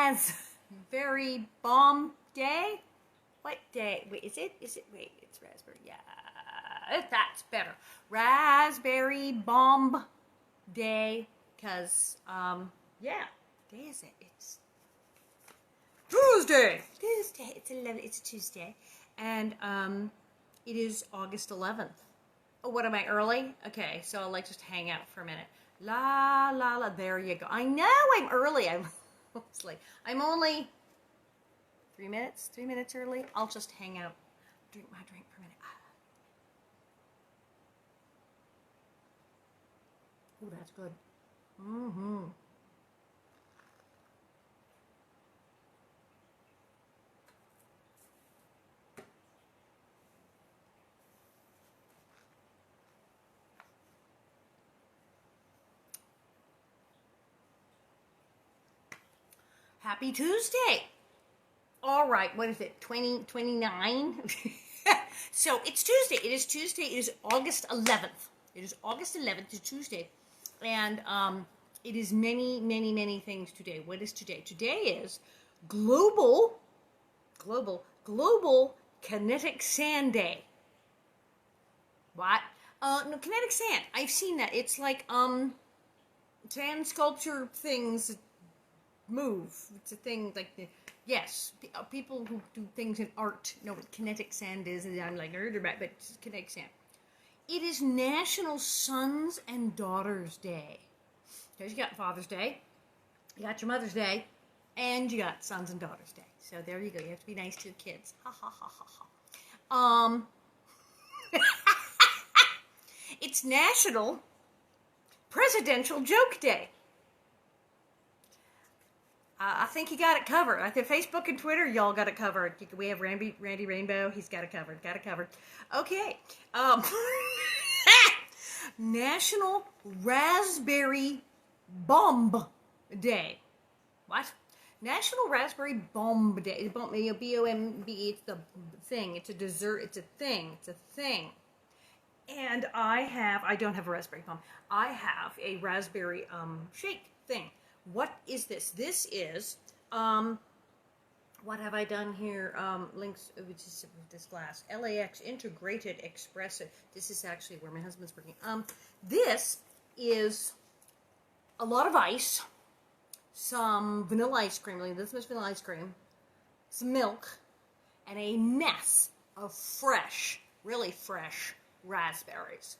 Raspberry Bomb Day? What day? Wait, is it? Wait, it's raspberry. Yeah, that's better. Raspberry Bomb Day. Because, yeah. Day is it? It's Tuesday. Tuesday. It's a Tuesday. And, it is August 11th. Oh, what am I, early? Okay, so I'll, just hang out for a minute. La, la, la. There you go. I know I'm early. I'm only 3 minutes early. I'll just hang out, drink my drink for a minute. Oh, that's good. Mm-hmm. Happy Tuesday. All right, what is it, 29? So it's Tuesday. It is Tuesday. It is August 11th. It is August 11th. It's Tuesday. And it is many, many, many things today. What is today? Today is Global Kinetic Sand Day. What? No, kinetic sand. I've seen that. It's like sand sculpture things move. It's a thing like yes, people who do things in art know what kinetic sand is, and I'm like, but it's kinetic sand. It is National Sons and Daughters Day. Because you got Father's Day, you got your Mother's Day, and you got Sons and Daughters Day. So there you go. You have to be nice to your kids. Ha ha ha ha ha. It's National Presidential Joke Day. I think you got it covered. I think Facebook and Twitter, y'all got it covered. We have Randy Rainbow. He's got it covered. Got it covered. Okay. National Raspberry Bomb Day. What? National Raspberry Bomb Day. B-O-M-B. It's the thing. It's a dessert. It's a thing. It's a thing. And I don't have a raspberry bomb. I have a raspberry shake thing. What is this? This is, what have I done here? Links, which is this glass. LAX Integrated Espresso. This is actually where my husband's working. This is a lot of ice, some vanilla ice cream, like this much vanilla ice cream, some milk, and a mess of fresh, really fresh raspberries.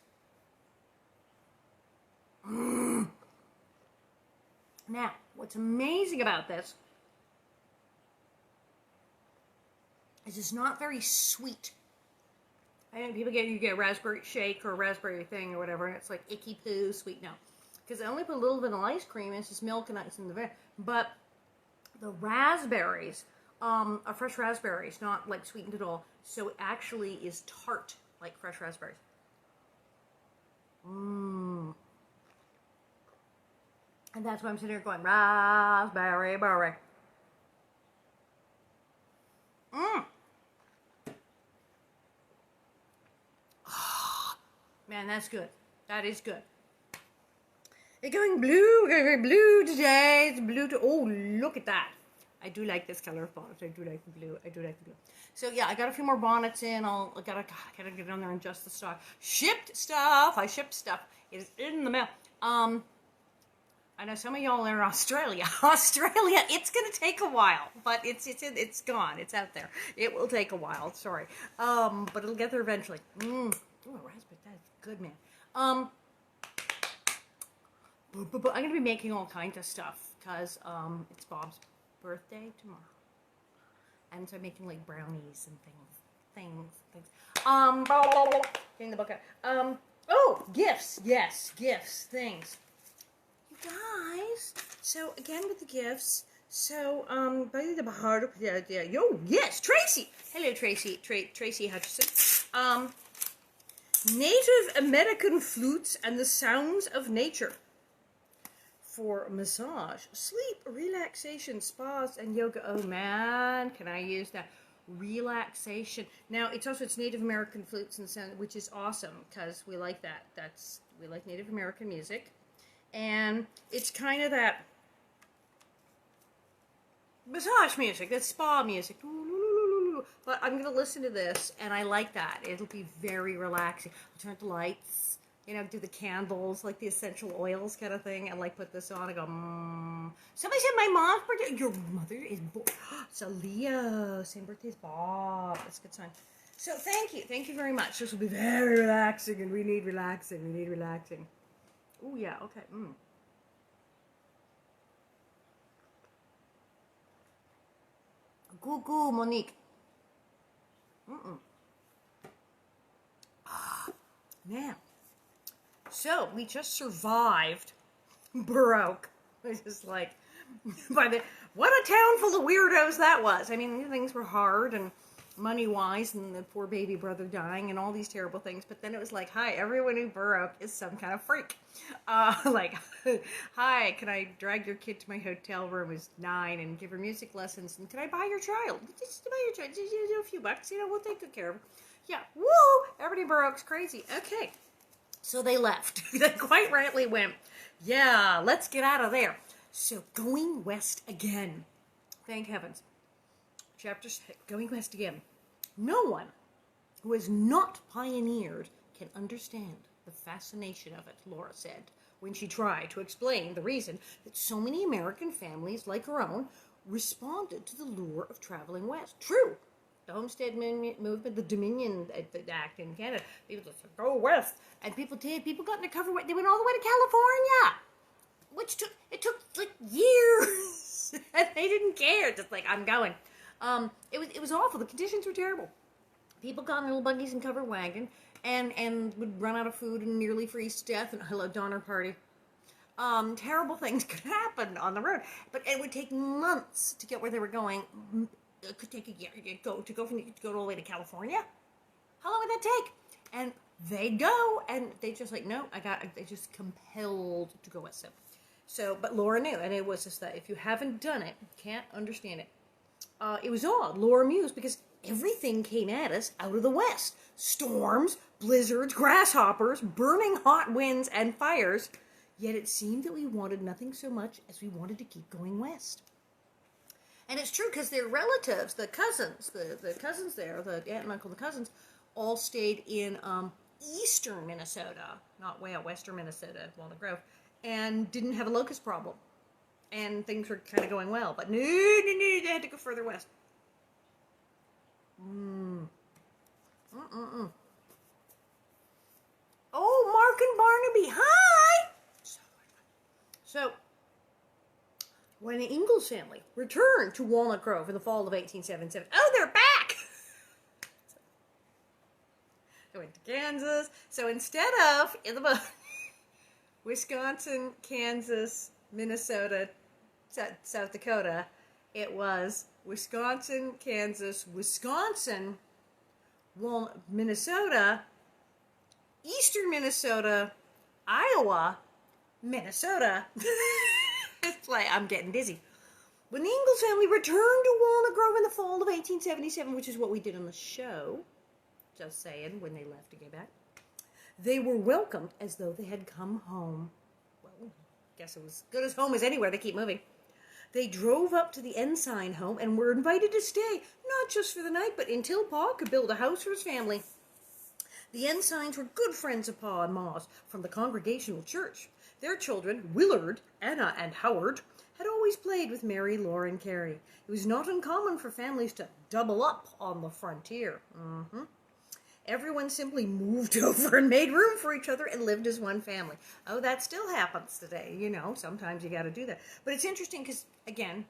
Now, what's amazing about this is it's not very sweet. I know people you get a raspberry shake or a raspberry thing or whatever, and it's like icky poo sweet. No, because I only put a little vanilla ice cream, and it's just milk and ice in the very. But the raspberries are fresh raspberries, not like sweetened at all. So it actually is tart, like fresh raspberries. Mmm. And that's why I'm sitting here going, raspberry berry. Mmm. Oh, man, that's good. That is good. It's going blue today. It's blue oh, look at that. I do like this color of bonnet. I do like the blue. So yeah, I got a few more bonnets in. I gotta get on there and adjust the stock. Shipped stuff. I shipped stuff. It is in the mail. I know some of y'all are in Australia. Australia, it's gonna take a while, but it's gone. It's out there. It will take a while. Sorry, but it'll get there eventually. Oh, raspberry, that's good, man. I'm gonna be making all kinds of stuff because it's Bob's birthday tomorrow, and so I'm making like brownies and things. Getting the book out. Oh, gifts. Yes, gifts. Things. Guys, so again with the gifts, so by the heart, yeah, yo, yes, Tracy, hello, Tracy Hutchison, Native American flutes and the sounds of nature for massage, sleep, relaxation, spas, and yoga. Oh man, can I use that? Relaxation. Now it's Native American flutes and sound, which is awesome because we like that. We like Native American music. And it's kind of that massage music. That's spa music. But I'm gonna listen to this, and I like that. It'll be very relaxing. I'll turn up the lights, do the candles, like the essential oils kind of thing, and like put this on and go, Somebody said my mom's birthday. Your mother is it's a Leo. Same birthday as Bob. That's a good sign. So thank you very much. This will be very relaxing, and we need relaxing. Oh yeah, okay. Goo, Monique. Now, so we just survived Baroque. It's just like, what a town full of weirdos that was. I mean, things were hard and money-wise, and the poor baby brother dying and all these terrible things. But then it was like, hi, everyone in Baroque is some kind of freak. Hi, can I drag your kid to my hotel room who's 9 and give her music lessons? And can I buy your child? Just buy your child. Just a few bucks, we'll take good care of her. Yeah, woo! Everybody in Baroque's crazy. Okay, so they left. They quite rightly went, yeah, let's get out of there. So going west again. Thank heavens. Chapter 6, going west again. No one who has not pioneered can understand the fascination of it, Laura said, when she tried to explain the reason that so many American families, like her own, responded to the lure of traveling west. True, the Homestead Movement, the Dominion Act in Canada, people just said, go west. And people did. People got into cover. They went all the way to California, which took like years. And they didn't care. Just like, I'm going. It was awful. The conditions were terrible. People got in little buggies and covered wagon and would run out of food and nearly freeze to death. And hello, Donner Party. Terrible things could happen on the road, but it would take months to get where they were going. It could take a year to go all the way to California. How long would that take? And they'd go, and they just like, no, they just compelled to go west. So, but Laura knew, and it was just that if you haven't done it, you can't understand it. It was odd. Laura mused because everything came at us out of the west. Storms, blizzards, grasshoppers, burning hot winds, and fires. Yet it seemed that we wanted nothing so much as we wanted to keep going west. And it's true because their relatives, the cousins, the cousins there, the aunt and uncle, the cousins, all stayed in eastern Minnesota, not way out western Minnesota, Walnut Grove, and didn't have a locust problem. And things were kind of going well. But no, they had to go further west. Oh, Mark and Barnaby, hi! So, when the Ingalls family returned to Walnut Grove in the fall of 1877, oh, they're back! They went to Kansas. So instead of, in the book, Wisconsin, Kansas, Minnesota, South Dakota, it was Wisconsin, Kansas, Wisconsin, Minnesota, eastern Minnesota, Iowa, Minnesota. It's like, I'm getting dizzy. When the Ingalls family returned to Walnut Grove in the fall of 1877, which is what we did on the show, just saying, when they left to get back, they were welcomed as though they had come home. Well, I guess it was as good as home as anywhere. They keep moving. They drove up to the Ensign home and were invited to stay, not just for the night, but until Pa could build a house for his family. The Ensigns were good friends of Pa and Ma's from the Congregational Church. Their children, Willard, Anna, and Howard, had always played with Mary, Laura, and Carrie. It was not uncommon for families to double up on the frontier. Everyone simply moved over and made room for each other and lived as one family. Oh, that still happens today. Sometimes you got to do that. But it's interesting because, again,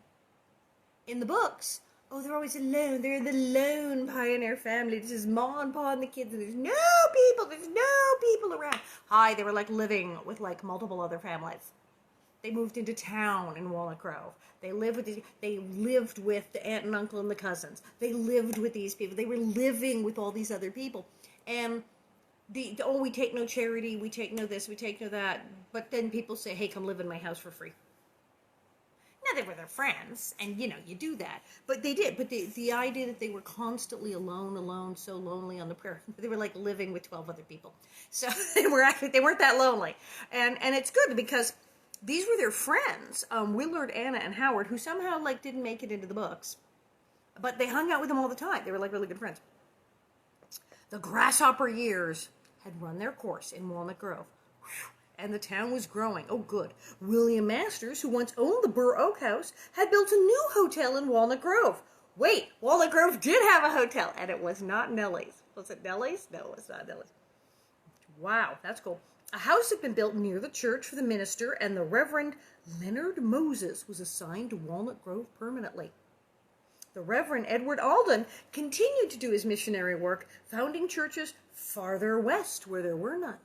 in the books, oh, they're always alone. They're the lone pioneer family. This is Ma and Pa and the kids, and there's no people around. Hi, they were like living with like multiple other families. They moved into town in Walnut Grove. They lived with the aunt and uncle and the cousins. They lived with these people. They were living with all these other people. And we take no charity, we take no this, we take no that. But then people say, hey, come live in my house for free. Now, they were their friends, and, you do that. But they did. But the idea that they were constantly alone, so lonely on the prairie. They were like living with 12 other people. So they weren't that lonely. And it's good because these were their friends, Willard, Anna, and Howard, who somehow, like, didn't make it into the books. But they hung out with them all the time. They were, like, really good friends. The grasshopper years had run their course in Walnut Grove. Whew. And the town was growing. Oh, good. William Masters, who once owned the Burr Oak House, had built a new hotel in Walnut Grove. Wait, Walnut Grove did have a hotel, and it was not Nellie's. Was it Nellie's? No, it was not Nellie's. Wow, that's cool. A house had been built near the church for the minister, and the Reverend Leonard Moses was assigned to Walnut Grove permanently. The Reverend Edward Alden continued to do his missionary work, founding churches farther west where there were none.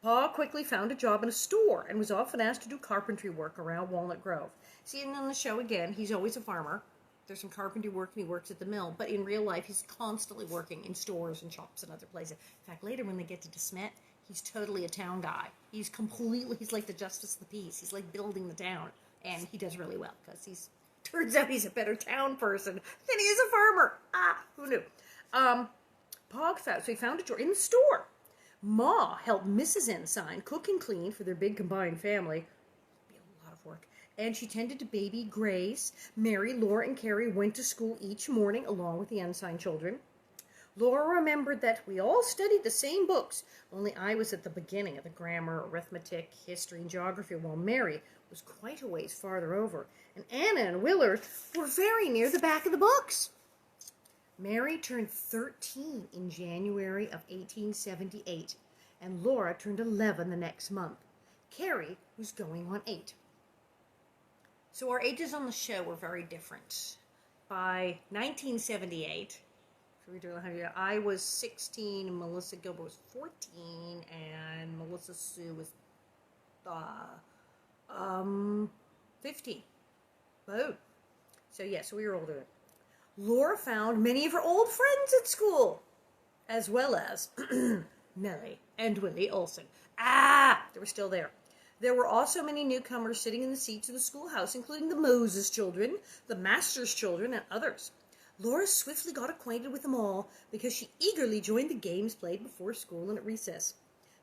Pa quickly found a job in a store and was often asked to do carpentry work around Walnut Grove. See, and on the show again, he's always a farmer. There's some carpentry work and he works at the mill, but in real life, he's constantly working in stores and shops and other places. In fact, later when they get to DeSmet, he's totally a town guy. He's like the justice of the peace. He's like building the town, and he does really well because turns out he's a better town person than he is a farmer. Ah, who knew? So he found a job in the store. Ma helped Mrs. Ensign cook and clean for their big combined family. It'd be a lot of work. And she tended to baby Grace. Mary, Laura, and Carrie went to school each morning along with the Ensign children. Laura remembered that we all studied the same books, only I was at the beginning of the grammar, arithmetic, history, and geography, while Mary was quite a ways farther over. And Anna and Willard were very near the back of the books. Mary turned 13 in January of 1878, and Laura turned 11 the next month. Carrie was going on 8. So our ages on the show were very different. By 1978, I was 16, and Melissa Gilbert was 14, and Melissa Sue was 15. Boom. So we were older. Laura found many of her old friends at school, as well as Nellie and Willie Oleson. They were still there. There were also many newcomers sitting in the seats of the schoolhouse, including the Moses children, the Masters children, and others. Laura swiftly got acquainted with them all because she eagerly joined the games played before school and at recess.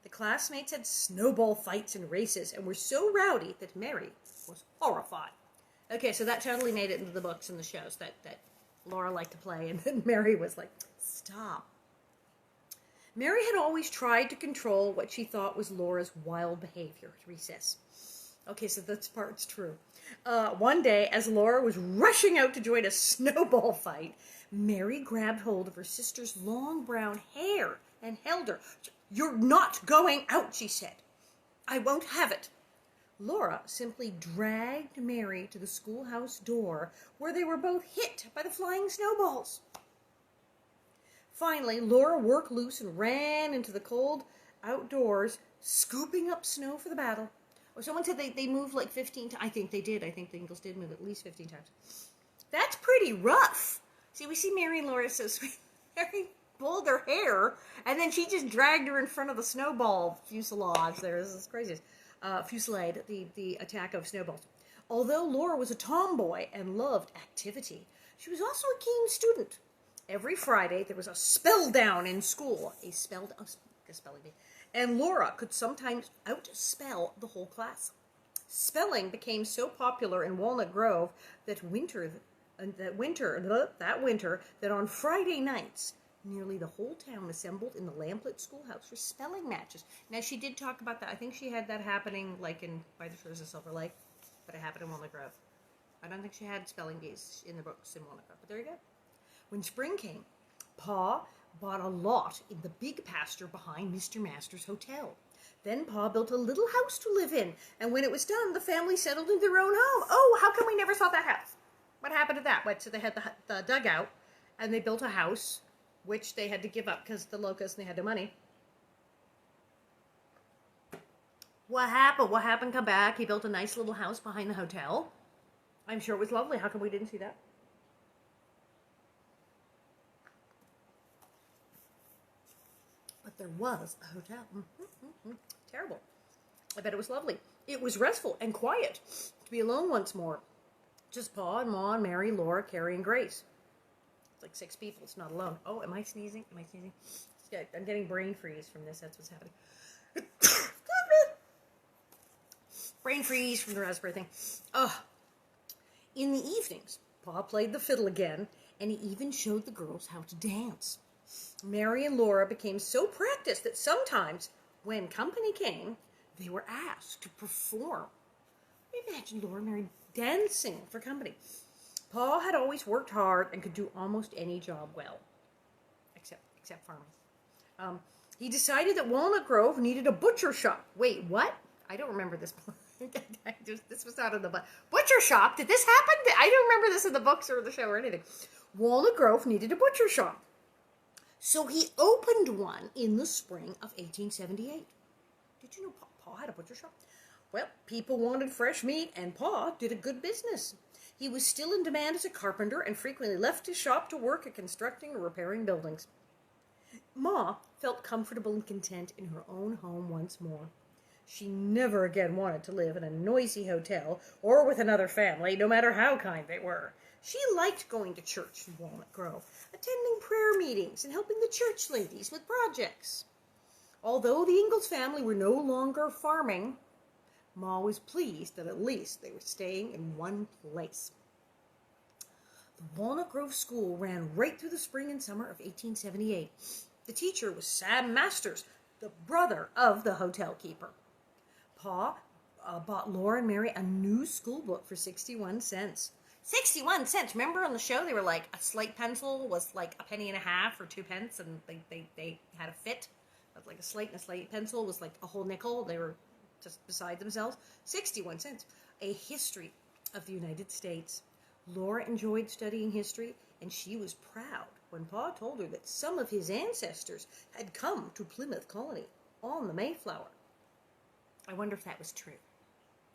The classmates had snowball fights and races and were so rowdy that Mary was horrified. Okay, so that totally made it into the books and the shows that Laura liked to play, and then Mary was like, stop. Mary had always tried to control what she thought was Laura's wild behavior at recess. Okay, so that part's true. One day, as Laura was rushing out to join a snowball fight, Mary grabbed hold of her sister's long brown hair and held her. "You're not going out," she said. "I won't have it." Laura simply dragged Mary to the schoolhouse door, where they were both hit by the flying snowballs. Finally, Laura worked loose and ran into the cold outdoors, scooping up snow for the battle. Or someone said they moved like 15 times. I think they did. I think the Ingalls did move at least 15 times. That's pretty rough. See, we see Mary and Laura so sweet. Mary pulled her hair, and then she just dragged her in front of the snowball fuselage. This is crazy. Fusillade, the attack of snowballs. Although Laura was a tomboy and loved activity, she was also a keen student. Every Friday, there was a spell down in school. Spelling bee. And Laura could sometimes outspell the whole class. Spelling became so popular in Walnut Grove that on Friday nights, nearly the whole town assembled in the lamplit schoolhouse for spelling matches. Now, she did talk about that. I think she had that happening like by the Shores of Silver Lake, but it happened in Walnut Grove. I don't think she had spelling bees in the books in Walnut Grove, but there you go. When spring came, Pa bought a lot in the big pasture behind Mr. Masters' hotel. Then Pa built a little house to live in, and when it was done, the family settled into their own home. Oh, how come we never saw that house? What happened to that? So they had the dugout, and they built a house, which they had to give up because the locusts, and they had no money. What happened? What happened? Come back. He built a nice little house behind the hotel. I'm sure it was lovely. How come we didn't see that? But there was a hotel. Terrible. I bet it was lovely. It was restful and quiet to be alone once more. Just Pa and Ma and Mary, Laura, Carrie, and Grace. It's like 6 people. It's not alone. Oh, am I sneezing? I'm getting brain freeze from this. That's what's happening. brain freeze from the raspberry thing. In the evenings, Pa played the fiddle again, and he even showed the girls how to dance. Mary and Laura became so practiced that sometimes, when company came, they were asked to perform. Imagine Laura and Mary dancing for company. Pa had always worked hard and could do almost any job well, except farming. He decided that Walnut Grove needed a butcher shop. Wait, what? I don't remember this. This was not in the book. Butcher shop? Did this happen? I don't remember this in the books or the show or anything. Walnut Grove needed a butcher shop. So he opened one in the spring of 1878. Did you know Pa had a butcher shop? Well, people wanted fresh meat, and Pa did a good business. He was still in demand as a carpenter and frequently left his shop to work at constructing or repairing buildings. Ma felt comfortable and content in her own home once more. She never again wanted to live in a noisy hotel or with another family, no matter how kind they were. She liked going to church in Walnut Grove, attending prayer meetings, and helping the church ladies with projects. Although the Ingalls family were no longer farming, Ma was pleased that at least they were staying in one place. The Walnut Grove School ran right through the spring and summer of 1878. The teacher was Sam Masters, the brother of the hotel keeper. Pa bought Laura and Mary a new school book for 61 cents. 61 cents. Remember on the show they were like a slate pencil was like a penny and a half or 2 pence, and they had a fit. But like a slate and a slate pencil was like a whole nickel. They were just beside themselves. 61 cents. A history of the United States. Laura enjoyed studying history, and she was proud when Pa told her that some of his ancestors had come to Plymouth Colony on the Mayflower. I wonder if that was true.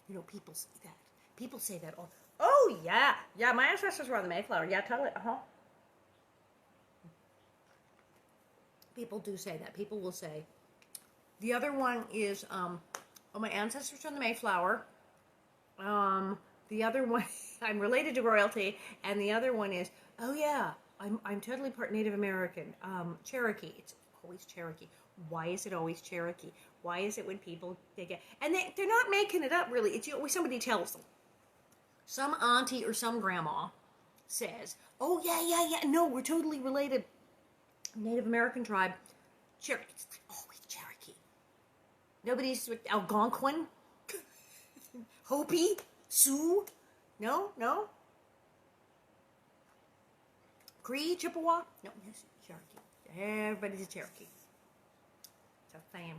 You know, people say that. People say that all. Oh, yeah. Yeah, my ancestors were on the Mayflower. Yeah, totally. People do say that. People will say. The other one is, my ancestors on the Mayflower. The other one, I'm related to royalty. And the other one is, oh, yeah, I'm totally part Native American. Cherokee. It's always Cherokee. Why is it always Cherokee? Why is it when people, they get, and they're not making it up really, it's always somebody tells them. Some auntie or some grandma says, oh yeah, no, we're totally related. Native American tribe, Cherokee, it's always Cherokee. Nobody's with Algonquin, Hopi, Sioux, no? Cree, Chippewa, no, Cherokee. Everybody's a Cherokee. Just saying.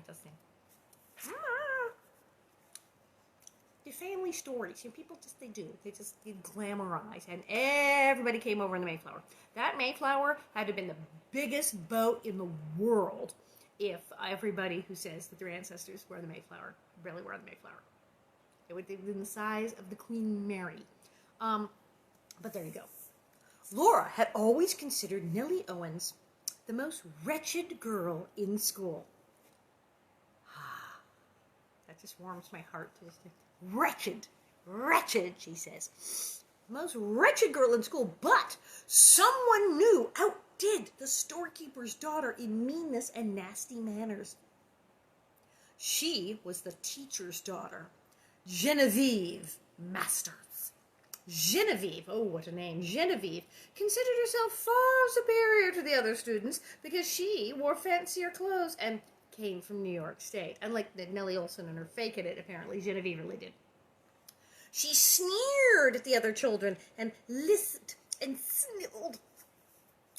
The family stories, people they just glamorize, and everybody came over in the Mayflower. That Mayflower had to have been the biggest boat in the world if everybody who says that their ancestors were on the Mayflower really were on the Mayflower. It would have been the size of the Queen Mary. But there you go. Laura had always considered Nellie Owens the most wretched girl in school. That just warms my heart. Wretched, she says. Most wretched girl in school, but someone new outdid the storekeeper's daughter in meanness and nasty manners. She was the teacher's daughter, Genevieve Masters. Genevieve, oh what a name, Genevieve considered herself far superior to the other students because she wore fancier clothes and came from New York State. Unlike Nellie Oleson and her faking it, apparently, Genevieve really did. She sneered at the other children and lisped and snivelled.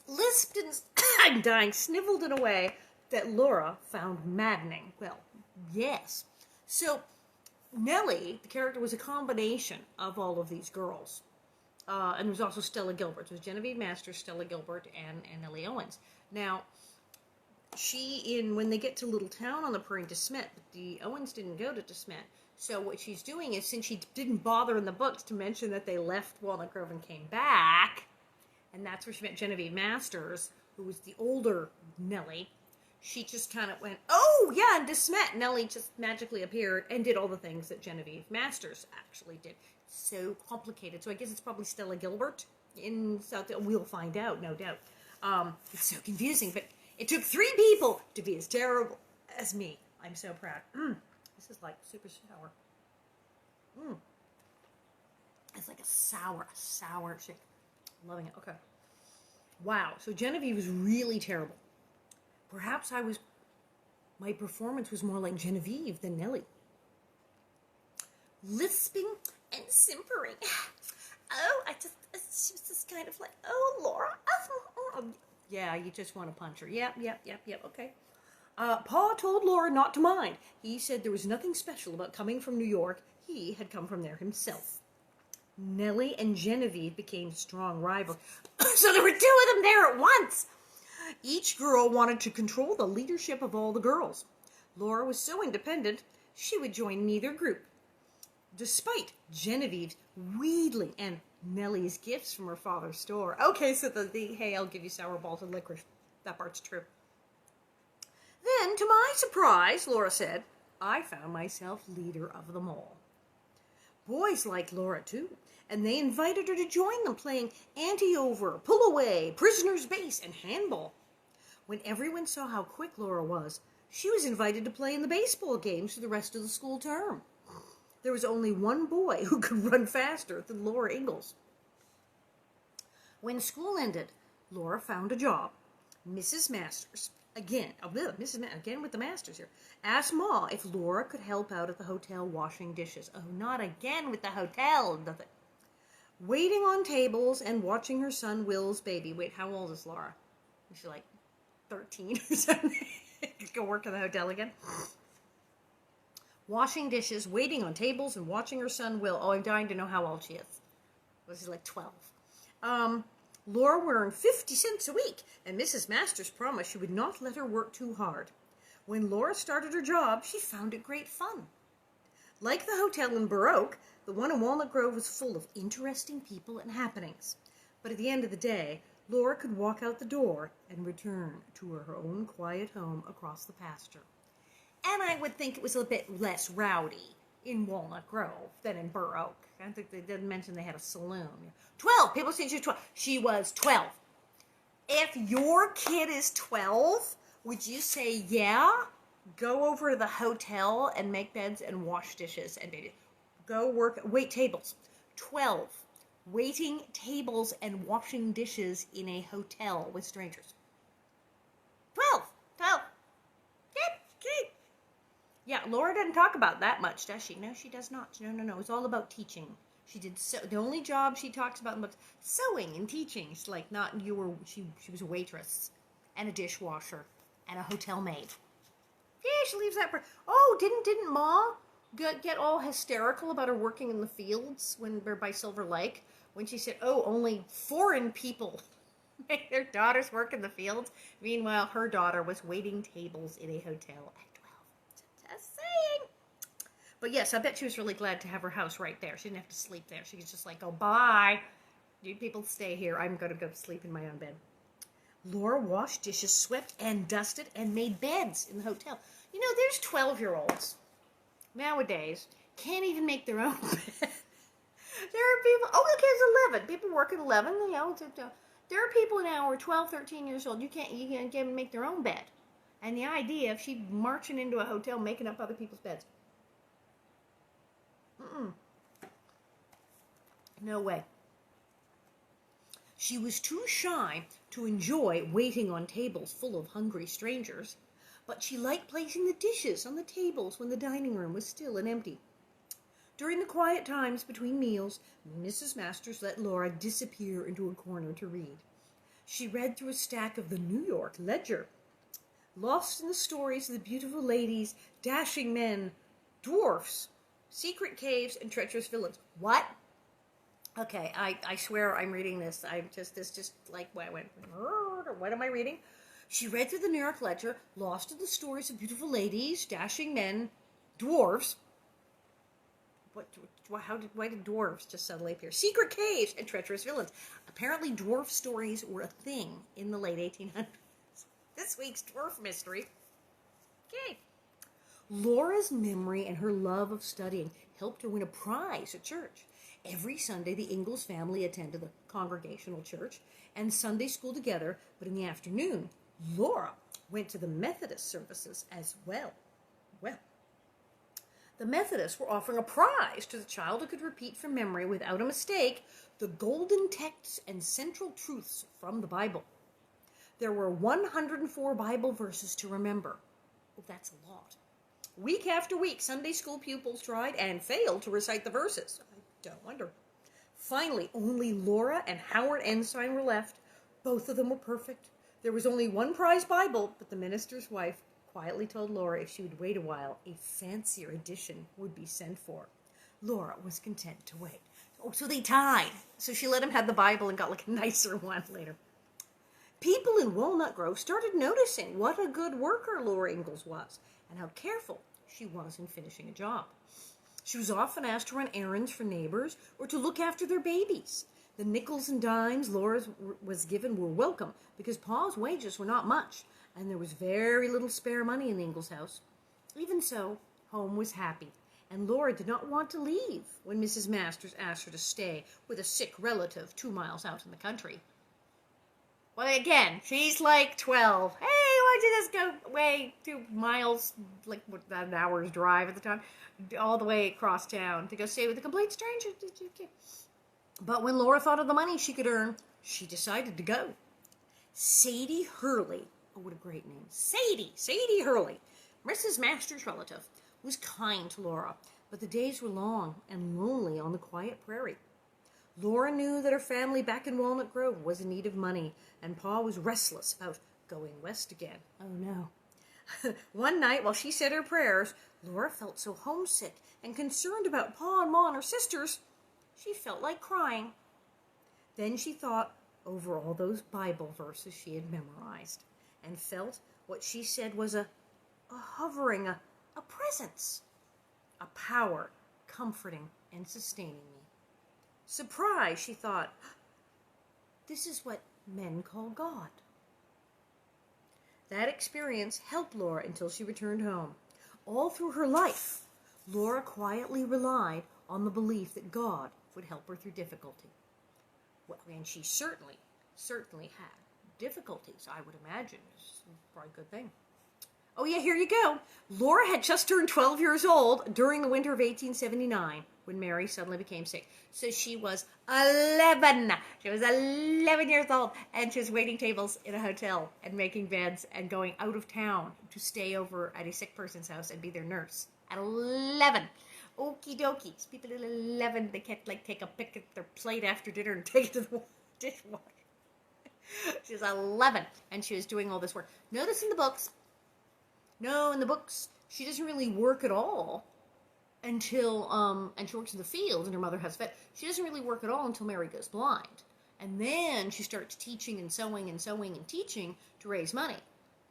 Lisped and, I'm dying, snivelled in a way that Laura found maddening. Well, yes. So, Nellie, the character, was a combination of all of these girls. And there was also Stella Gilbert. So it was Genevieve Masters, Stella Gilbert, and Nellie Owens. Now, when they get to Little Town on the Prairie to Smet, but the Owens didn't go to Smet. So what she's doing is, since she didn't bother in the books to mention that they left Walnut Grove and came back, and that's where she met Genevieve Masters, who was the older Nellie, she just kind of went, oh yeah, and Smet. Nellie just magically appeared and did all the things that Genevieve Masters actually did. So complicated. So I guess it's probably Stella Gilbert in South. We'll find out, no doubt. It's so confusing, but it took 3 people to be as terrible as me. I'm so proud. This is like super shower. It's like a sour shake. Loving it. Okay. Wow. So Genevieve was really terrible. Perhaps my performance was more like Genevieve than Nellie. Lisping and simpering. Oh, she was just kind of like, oh, Laura. Yeah, you just want to punch her. Yep, okay. Pa told Laura not to mind. He said there was nothing special about coming from New York. He had come from there himself. Nellie and Genevieve became strong rivals. So there were two of them there at once. Each girl wanted to control the leadership of all the girls. Laura was so independent, she would join neither group. Despite Genevieve's wheedling and Nellie's gifts from her father's store. Okay, so hey, I'll give you sour balls and licorice. That part's true. Then, to my surprise, Laura said, I found myself leader of them all. Boys liked Laura too, and they invited her to join them playing ante-over, pull-away, prisoner's base, and handball. When everyone saw how quick Laura was, she was invited to play in the baseball games for the rest of the school term. There was only one boy who could run faster than Laura Ingalls. When school ended, Laura found a job. Mrs. Masters, again with the Masters here, asked Ma if Laura could help out at the hotel washing dishes. Oh, not again with the hotel. Nothing. Waiting on tables and watching her son Will's baby. Wait, how old is Laura? Is she like 13 or something? Go work in the hotel again? Washing dishes, waiting on tables, and watching her son Will. Oh, I'm dying to know how old she is. Was she like 12? Laura would earn 50 cents a week, and Mrs. Masters promised she would not let her work too hard. When Laura started her job, she found it great fun. Like the hotel in Baroque, the one in Walnut Grove was full of interesting people and happenings. But at the end of the day, Laura could walk out the door and return to her own quiet home across the pasture. And I would think it was a bit less rowdy in Walnut Grove than in Baroque. I think they didn't mention they had a saloon. 12! People say she was 12. She was 12. If your kid is 12, would you say, yeah, go over to the hotel and make beds and wash dishes and go wait tables? 12. Waiting tables and washing dishes in a hotel with strangers. 12. Yeah, Laura doesn't talk about that much, does she? No, she does not. No. It's all about teaching. She did the only job she talks about in books, sewing and teaching. It's like she was a waitress and a dishwasher and a hotel maid. Yeah, she leaves that. Oh, didn't Ma get all hysterical about her working in the fields by Silver Lake when she said, "Oh, only foreign people make their daughters work in the fields." Meanwhile, her daughter was waiting tables in a hotel. Saying. But yes, I bet she was really glad to have her house right there. She didn't have to sleep there. She was just like, oh, bye. You people stay here. I'm going to go sleep in my own bed. Laura washed dishes, swept and dusted, and made beds in the hotel. You know, there's 12-year-olds nowadays can't even make their own bed. There are people, the kid's 11. People work at 11. You know, there are people now who are 12, 13 years old. You can't get them to make their own bed. And the idea of she marching into a hotel making up other people's beds. No way. She was too shy to enjoy waiting on tables full of hungry strangers, but she liked placing the dishes on the tables when the dining room was still and empty. During the quiet times between meals, Mrs. Masters let Laura disappear into a corner to read. She read through a stack of the New York Ledger, lost in the stories of the beautiful ladies, dashing men, dwarfs, secret caves, and treacherous villains. What? Okay, I swear I'm reading this. What am I reading? She read through the New York Ledger, lost in the stories of beautiful ladies, dashing men, dwarfs. Why did dwarves just suddenly appear? Secret caves and treacherous villains. Apparently dwarf stories were a thing in the late 1800s. This week's dwarf mystery. Okay. Laura's memory and her love of studying helped her win a prize at church. Every Sunday, the Ingalls family attended the Congregational Church and Sunday school together, but in the afternoon, Laura went to the Methodist services as well. The Methodists were offering a prize to the child who could repeat from memory without a mistake the golden texts and central truths from the Bible. There were 104 Bible verses to remember. Oh, that's a lot. Week after week, Sunday school pupils tried and failed to recite the verses. I don't wonder. Finally, only Laura and Howard Ensign were left. Both of them were perfect. There was only one prize Bible, but the minister's wife quietly told Laura if she would wait a while, a fancier edition would be sent for. Laura was content to wait. Oh, so they tied. So she let him have the Bible and got like a nicer one later. People in Walnut Grove started noticing what a good worker Laura Ingalls was and how careful she was in finishing a job. She was often asked to run errands for neighbors or to look after their babies. The nickels and dimes Laura was given were welcome because Pa's wages were not much, and there was very little spare money in the Ingalls house. Even so, home was happy, and Laura did not want to leave when Mrs. Masters asked her to stay with a sick relative 2 miles out in the country. Well, again, she's like 12. Hey, why don't you just go away 2 miles, like an hour's drive at the time, all the way across town to go stay with a complete stranger? But when Laura thought of the money she could earn, she decided to go. Sadie Hurley, oh, what a great name. Sadie Hurley, Mrs. Masters' relative, was kind to Laura, but the days were long and lonely on the quiet prairie. Laura knew that her family back in Walnut Grove was in need of money, and Pa was restless about going west again. Oh, no. One night, while she said her prayers, Laura felt so homesick and concerned about Pa and Ma and her sisters, she felt like crying. Then she thought over all those Bible verses she had memorized and felt what she said was a hovering, a presence, a power comforting and sustaining me. Surprised, she thought, this is what men call God. That experience helped Laura until she returned home. All through her life, Laura quietly relied on the belief that God would help her through difficulty. Well, and she certainly had difficulties, I would imagine. It's probably a good thing. Oh yeah, here you go. Laura had just turned 12 years old during the winter of 1879 when Mary suddenly became sick. So she was 11. She was 11 years old, and she was waiting tables in a hotel and making beds and going out of town to stay over at a sick person's house and be their nurse. At 11. Okie dokies. People at 11, they can't take a pick at their plate after dinner and take it to the dishwasher. She was 11, and she was doing all this work. Notice in the books, she doesn't really work at all until, and she works in the field, and her mother has vet. She doesn't really work at all until Mary goes blind. And then she starts teaching and sewing and teaching to raise money.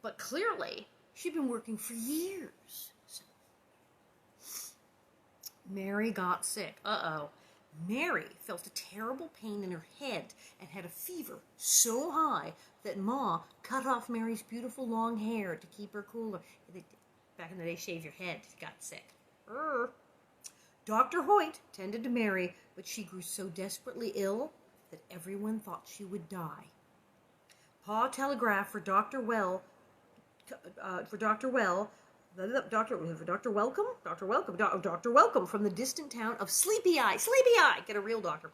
But clearly, she'd been working for years. So, Mary got sick. Mary felt a terrible pain in her head and had a fever so high that Ma cut off Mary's beautiful long hair to keep her cooler. Back in the day, shave your head if you got sick. Dr. Hoyt tended to Mary, but she grew so desperately ill that everyone thought she would die. Pa telegraphed for Dr. Welcome from the distant town of Sleepy Eye, get a real doctor.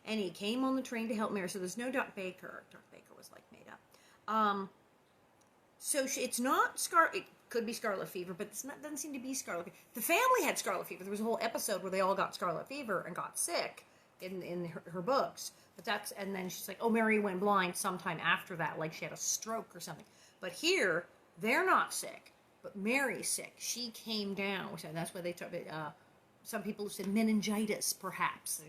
And he came on the train to help Mary. So there's no Doc Baker. Doc Baker was made up. It's not it could be scarlet fever, but doesn't seem to be scarlet fever. The family had scarlet fever. There was a whole episode where they all got scarlet fever and got sick in her books. And then she's like, oh, Mary went blind sometime after that, like she had a stroke or something. But here, they're not sick. But Mary's sick. She came down. So that's why they talk about, some people said meningitis, perhaps.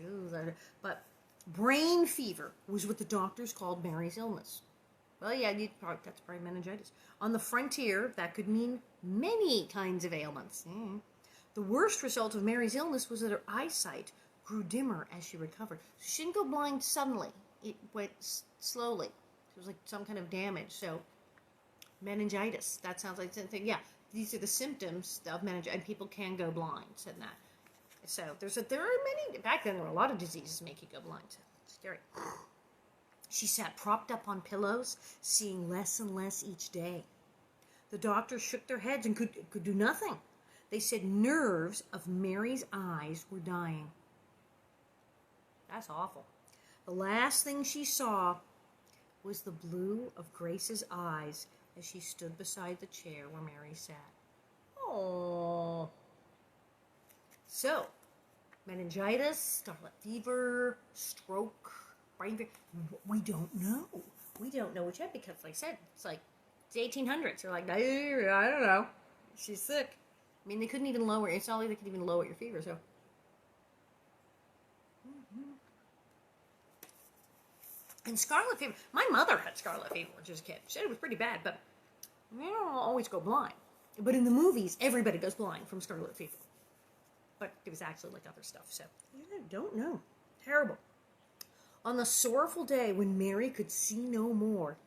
But brain fever was what the doctors called Mary's illness. Well, yeah, that's probably meningitis. On the frontier, that could mean many kinds of ailments. The worst result of Mary's illness was that her eyesight grew dimmer as she recovered. So she didn't go blind suddenly. It went slowly. It was like some kind of damage. So meningitis. That sounds like something. Yeah, these are the symptoms of meningitis, and people can go blind. Said that. So there are many. Back then, there were a lot of diseases make you go blind. So it's scary. She sat propped up on pillows, seeing less and less each day. The doctors shook their heads and could do nothing. They said nerves of Mary's eyes were dying. That's awful. The last thing she saw was the blue of Grace's eyes as she stood beside the chair where Mary sat. Oh. So, meningitis, scarlet fever, stroke, brain fever. We don't know. We don't know which yet because, like I said, it's like the 1800s. They're like, I don't know. She's sick. I mean, they couldn't even lower. It's not like they could even lower your fever. So, and scarlet fever. My mother had scarlet fever when she was a kid. She said it was pretty bad, but you don't always go blind. But in the movies, everybody goes blind from scarlet fever. But it was actually like other stuff. So, I don't know. Terrible. On the sorrowful day when Mary could see no more,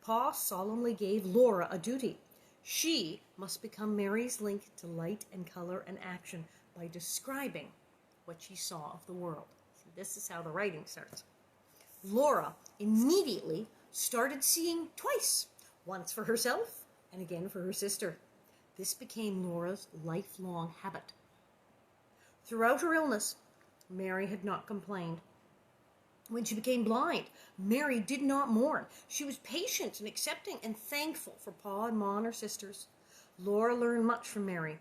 Pa solemnly gave Laura a duty. She must become Mary's link to light and color and action by describing what she saw of the world. See, this is how the writing starts. Laura immediately started seeing twice, once for herself and again for her sister. This became Laura's lifelong habit. Throughout her illness, Mary had not complained. When she became blind, Mary did not mourn. She was patient and accepting and thankful for Pa and Ma and her sisters. Laura learned much from Mary.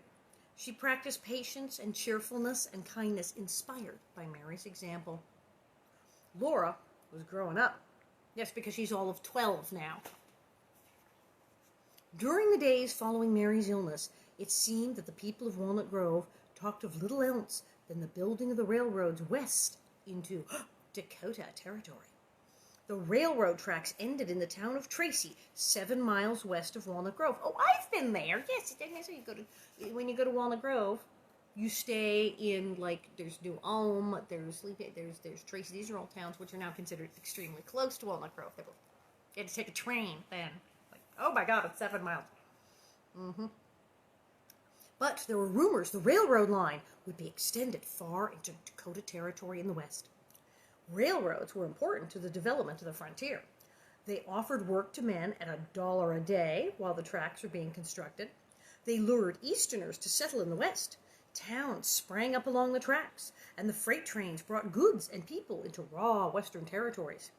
She practiced patience and cheerfulness and kindness, inspired by Mary's example. Laura was growing up. Yes, because she's all of 12 now. During the days following Mary's illness, it seemed that the people of Walnut Grove talked of little else than the building of the railroads west into Dakota territory. The railroad tracks ended in the town of Tracy, 7 miles west of Walnut Grove. Oh, I've been there. Yes, when you go to Walnut Grove, you stay in, like, there's New Ulm, there's Tracy. These are all towns which are now considered extremely close to Walnut Grove. You had to take a train then. Like, oh my God, it's 7 miles. But there were rumors the railroad line would be extended far into Dakota territory in the west. Railroads were important to the development of the frontier. They offered work to men at $1 a day while the tracks were being constructed. They lured Easterners to settle in the west. Towns sprang up along the tracks, and the freight trains brought goods and people into raw western territories.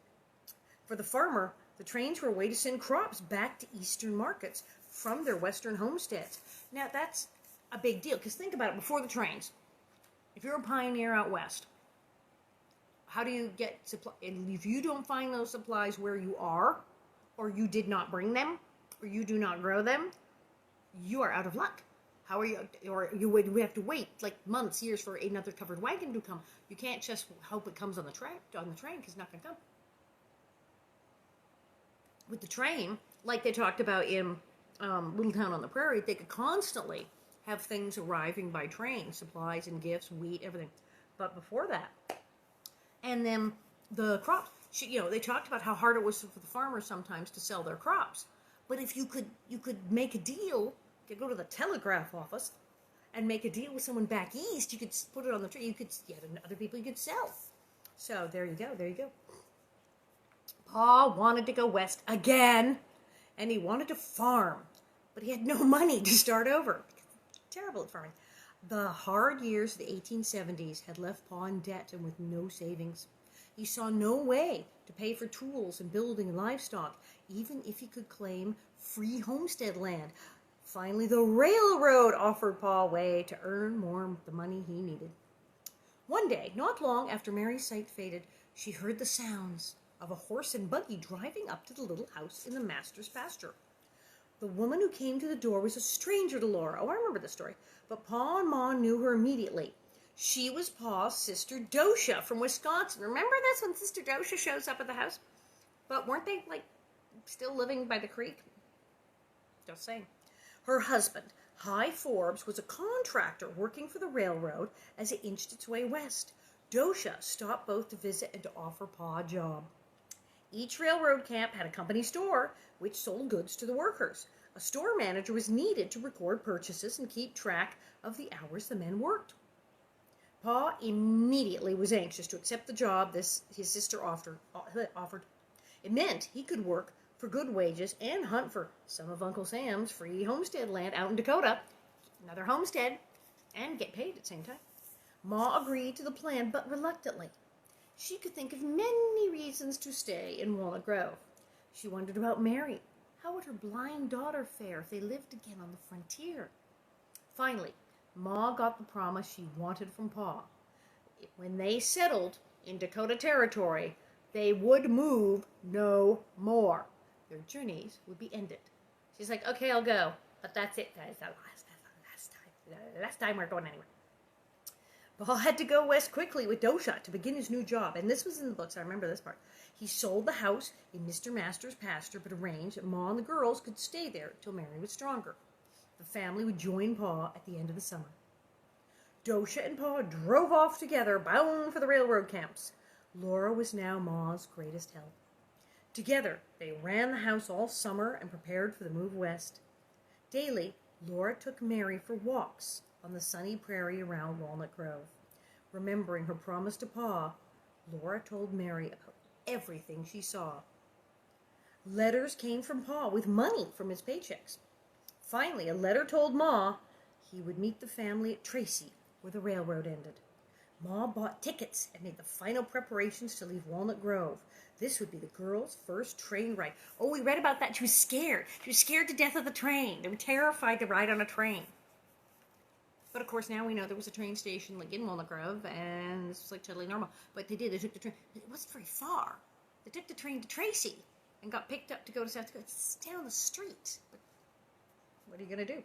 For the farmer, the trains were a way to send crops back to eastern markets from their western homesteads. Now, that's a big deal, because think about it, before the trains, if you're a pioneer out west, how do you get supply? And if you don't find those supplies where you are, or you did not bring them, or you do not grow them, you are out of luck. How are you? Or you would have to wait like months, years for another covered wagon to come. You can't just hope it comes on the train because it's not going to come. With the train, like they talked about in Little Town on the Prairie, they could constantly have things arriving by train, supplies and gifts, wheat, everything. But before that, and then the crops, they talked about how hard it was for the farmers sometimes to sell their crops. But if you could make a deal, you could go to the telegraph office and make a deal with someone back east, you could put it on the train, you could get other people you could sell. So there you go. Pa wanted to go west again, and he wanted to farm, but he had no money to start over. Terrible at farming. The hard years of the 1870s had left Pa in debt and with no savings. He saw no way to pay for tools and building and livestock, even if he could claim free homestead land. Finally, the railroad offered Pa a way to earn more of the money he needed. One day, not long after Mary's sight faded, she heard the sounds of a horse and buggy driving up to the little house in the master's pasture. The woman who came to the door was a stranger to Laura. Oh, I remember the story. But Pa and Ma knew her immediately. She was Pa's sister Dosha from Wisconsin. Remember this when Sister Dosha shows up at the house? But weren't they, still living by the creek? Just saying. Her husband, Hy Forbes, was a contractor working for the railroad as it inched its way west. Dosha stopped both to visit and to offer Pa a job. Each railroad camp had a company store, which sold goods to the workers. A store manager was needed to record purchases and keep track of the hours the men worked. Pa immediately was anxious to accept the job his sister offered. It meant he could work for good wages and hunt for some of Uncle Sam's free homestead land out in Dakota. another homestead, and get paid at the same time. Ma agreed to the plan, but reluctantly. She could think of many reasons to stay in Walnut Grove. She wondered about Mary. How would her blind daughter fare if they lived again on the frontier? Finally, Ma got the promise she wanted from Pa. When they settled in Dakota Territory, they would move no more. Their journeys would be ended. She's like, okay, I'll go, but that's it, guys. That's the last time we're going anywhere. Pa had to go west quickly with Dosha to begin his new job, and this was in the books. I remember this part. He sold the house in Mr. Master's pasture, but arranged that Ma and the girls could stay there till Mary was stronger. The family would join Pa at the end of the summer. Dosha and Pa drove off together, bound for the railroad camps. Laura was now Ma's greatest help. Together, they ran the house all summer and prepared for the move west. Daily, Laura took Mary for walks on the sunny prairie around Walnut Grove. Remembering her promise to Pa, Laura told Mary about everything she saw. Letters came from Pa with money from his paychecks. Finally, a letter told Ma he would meet the family at Tracy, where the railroad ended. Ma bought tickets and made the final preparations to leave Walnut Grove. This would be the girls' first train ride. Oh, we read about that. She was scared. She was scared to death of the train. They were terrified to ride on a train. But of course, now we know there was a train station like in Walnut Grove, and this was like totally normal. But they did. They took the train. It wasn't very far. They took the train to Tracy and got picked up to go to South Dakota. It's down the street. But what are you going to do?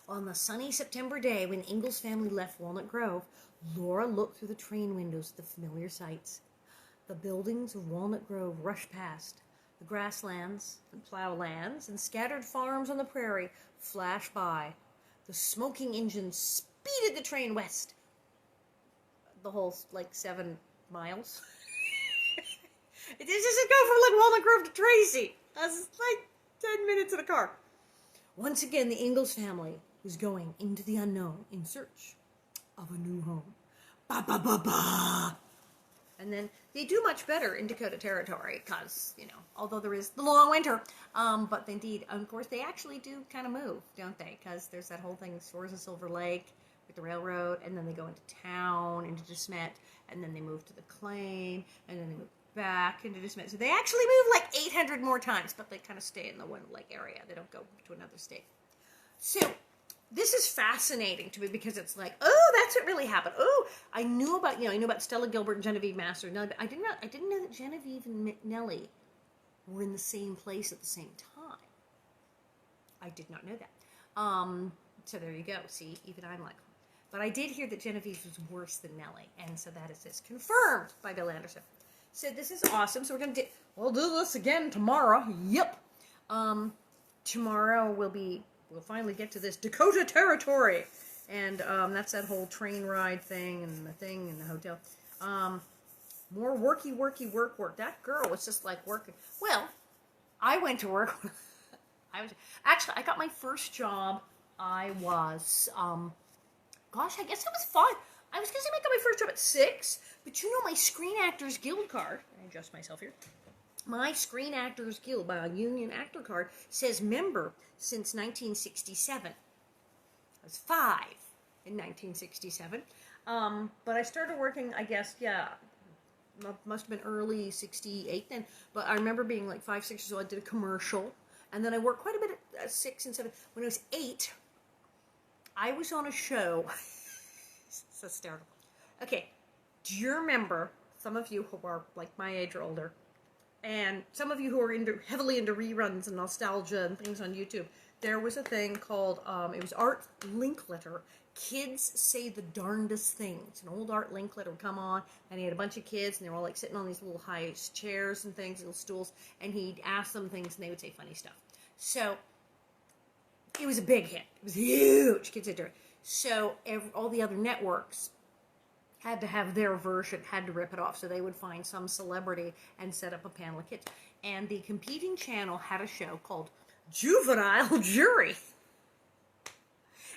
On the sunny September day when the Ingalls family left Walnut Grove, Laura looked through the train windows at the familiar sights. The buildings of Walnut Grove rushed past. The grasslands and plowlands and scattered farms on the prairie flashed by. The smoking engines speeded the train west. The whole, 7 miles. It doesn't go from Walnut Grove to Tracy. That's 10 minutes in a car. Once again, the Ingalls family was going into the unknown in search of a new home. Ba ba ba ba. And then they do much better in Dakota Territory because, although there is the long winter, but indeed, of course, they actually do kind of move, don't they? Because there's that whole thing, Shores of Silver Lake with the railroad, and then they go into town, into DeSmet, and then they move to the Claim, and then they move back into DeSmet. So they actually move 800 more times, but they kind of stay in the one area. They don't go to another state. So this is fascinating to me because it's that's what really happened. Oh, I knew about Stella Gilbert and Genevieve Master. No, I didn't know that Genevieve and Nellie were in the same place at the same time. I did not know that. So there you go. See, even I'm but I did hear that Genevieve was worse than Nellie, and so that is confirmed by Bill Anderson. So this is awesome. So we'll do this again tomorrow. Yep. Tomorrow we'll finally get to this Dakota Territory. And that's that whole train ride thing and the thing in the hotel. More worky work. That girl was just working. Well, I went to work. I got my first job. I was, I guess it was fun. I was going to say I got my first job at 6, but my Screen Actors Guild card, I adjust myself here. My Screen Actors Guild, my union actor card, says member since 1967. I was 5 in 1967. But I started working, I guess, must have been early 68 then. But I remember being 5, 6 years old. I did a commercial. And then I worked quite a bit at 6 and 7. When I was 8, I was on a show. It's hysterical. Okay, do you remember, some of you who are my age or older, and some of you who are heavily into reruns and nostalgia and things on YouTube, there was a thing called, it was Art Linkletter, Kids Say the Darndest Things. An old Art Linkletter would come on, and he had a bunch of kids, and they were all sitting on these little high chairs and things, little stools, and he'd ask them things, and they would say funny stuff. So, it was a big hit. It was huge. Kids did it. So, all the other networks had to have their version, had to rip it off. So they would find some celebrity and set up a panel of kids. And the competing channel had a show called Juvenile Jury.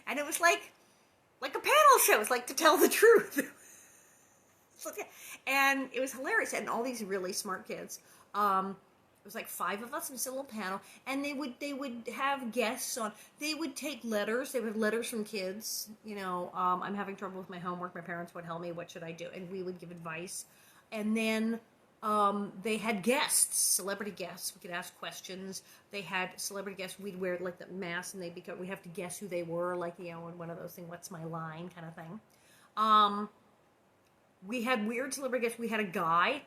And it was like a panel show. It was To Tell the Truth. And it was hilarious. And all these really smart kids. It was like 5 of us in this little panel, and they would have guests on. They would take letters. They would have letters from kids. I'm having trouble with my homework. My parents would help me. What should I do? And we would give advice. And then they had guests, celebrity guests. We could ask questions. They had celebrity guests. We'd wear like the mask, and we have to guess who they were, like in one of those things. What's my line, kind of thing. We had weird celebrity guests. We had a guy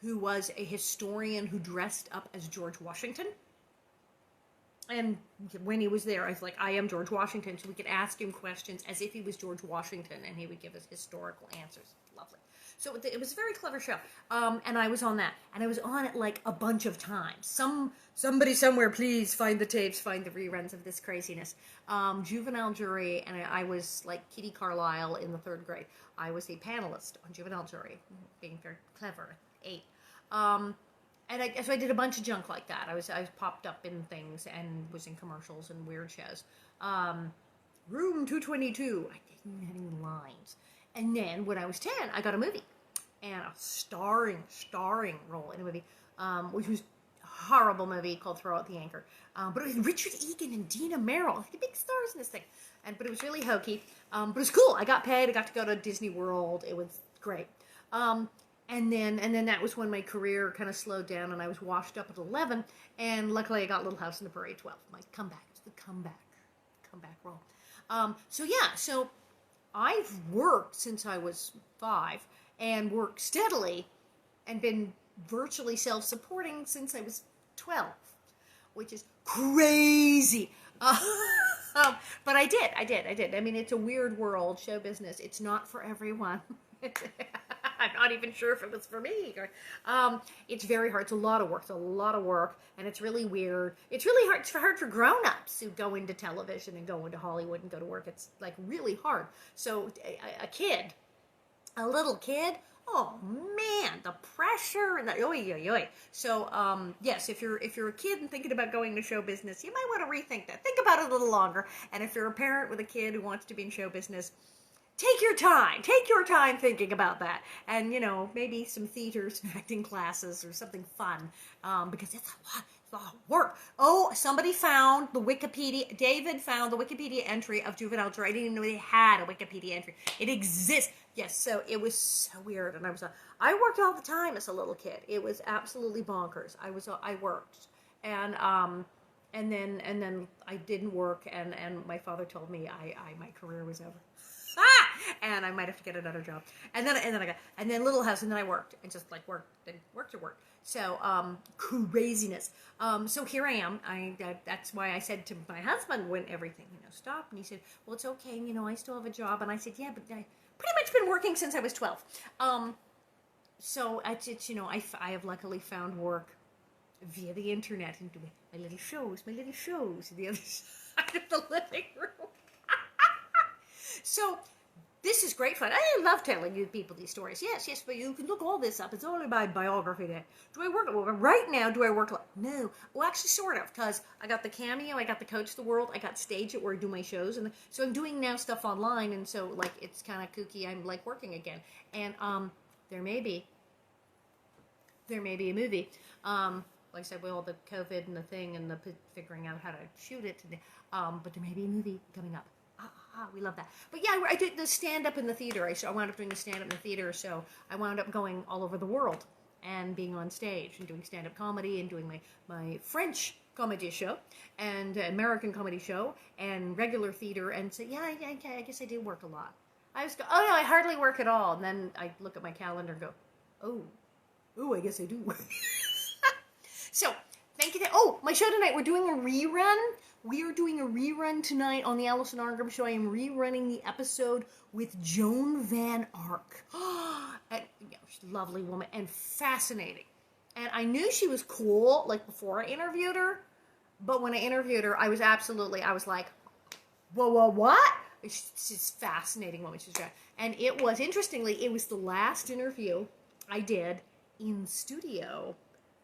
who was a historian who dressed up as George Washington. And when he was there, I was like, I am George Washington. So we could ask him questions as if he was George Washington, and he would give us historical answers. Lovely. So it was a very clever show. And I was on that. And I was on it like a bunch of times. Somebody somewhere, please find the tapes, find the reruns of this craziness. Juvenile jury, and I was like Kitty Carlisle in the 3rd grade. I was a panelist on juvenile jury, being very clever at 8. So I did a bunch of junk like that. I was popped up in things and was in commercials and weird shows. Room 222. I didn't have any lines. And then when I was 10, I got a movie. And a starring role in a movie, which was a horrible movie called Throw Out the Anchor. But it was Richard Egan and Dina Merrill, like the big stars in this thing. But it was really hokey. But it was cool. I got paid. I got to go to Disney World. It was great. And then that was when my career kind of slowed down, and I was washed up at 11. And luckily, I got Little House on the Prairie at 12. My comeback. It's the comeback role. So I've worked since I was 5. And worked steadily and been virtually self-supporting since I was 12, which is crazy. But I did. I mean, it's a weird world, show business. It's not for everyone. I'm not even sure if it was for me. It's very hard. It's a lot of work. And it's really weird. It's really hard. It's hard for grown-ups who go into television and go into Hollywood and go to work. It's like really hard. So a little kid, oh man, the pressure and the So yes, if you're a kid and thinking about going into show business, you might want to rethink that. Think about it a little longer. And if you're a parent with a kid who wants to be in show business, take your time thinking about that. And maybe some theater, some acting classes, or something fun, because it's a lot of work. Oh, somebody found the Wikipedia. David found the Wikipedia entry of juvenile jury. I didn't even know they had a Wikipedia entry. It exists. Yes, so it was so weird, and I worked all the time as a little kid. It was absolutely bonkers. I worked, and then I didn't work, and my father told me my career was over. And I might have to get another job. And then Little House, and then I worked, and just like worked. So craziness. So here I am. That's why I said to my husband when everything stopped, and he said, "Well, it's okay. I still have a job." And I said, "Yeah, but I pretty much been working since I was 12." So I have luckily found work via the internet and doing my little shows in the other side of the living room. So this is great fun. I love telling you people these stories. Yes, but you can look all this up. It's only by Biography Day. Do I work? Well, right now, do I work? No. Well, actually, sort of, because I got the Cameo, I got the Coach the World, I got Stage It, where I do my shows, and so I'm doing now stuff online, and so like it's kind of kooky. I'm like working again, and there may be a movie. Like I said, with all the COVID and the thing and the figuring out how to shoot it, but there may be a movie coming up. We love that. But yeah, I did the stand-up in the theater. I wound up doing the stand-up in the theater, so I wound up going all over the world and being on stage and doing stand-up comedy and doing my French comedy show and American comedy show and regular theater. And so, yeah, I guess I did work a lot. I was oh, no, I hardly work at all. And then I look at my calendar and go, oh, I guess I do work. So, thank you. Oh, my show tonight, we're doing a rerun. We are doing a rerun tonight on the Alison Arngrim Show. I am rerunning the episode with Joan Van Ark. And, she's a lovely woman and fascinating. And I knew she was cool, like, before I interviewed her. But when I interviewed her, I was like, whoa, what? She's a fascinating woman. She's great. And it was, interestingly, it was the last interview I did in studio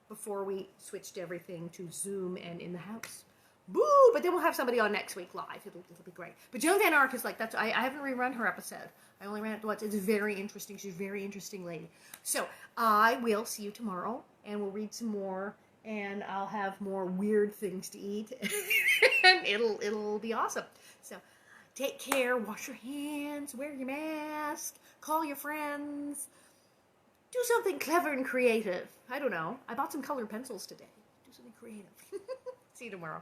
before we switched everything to Zoom and in the house. Boo! But then we'll have somebody on next week live. It'll be great. But Joan Van Ark is like, I haven't rerun her episode. I only ran it once. It's very interesting. She's a very interesting lady. So I will see you tomorrow, and we'll read some more and I'll have more weird things to eat, and it'll be awesome. So, take care, wash your hands, wear your mask, call your friends, do something clever and creative. I don't know. I bought some colored pencils today. Do something creative. See you tomorrow.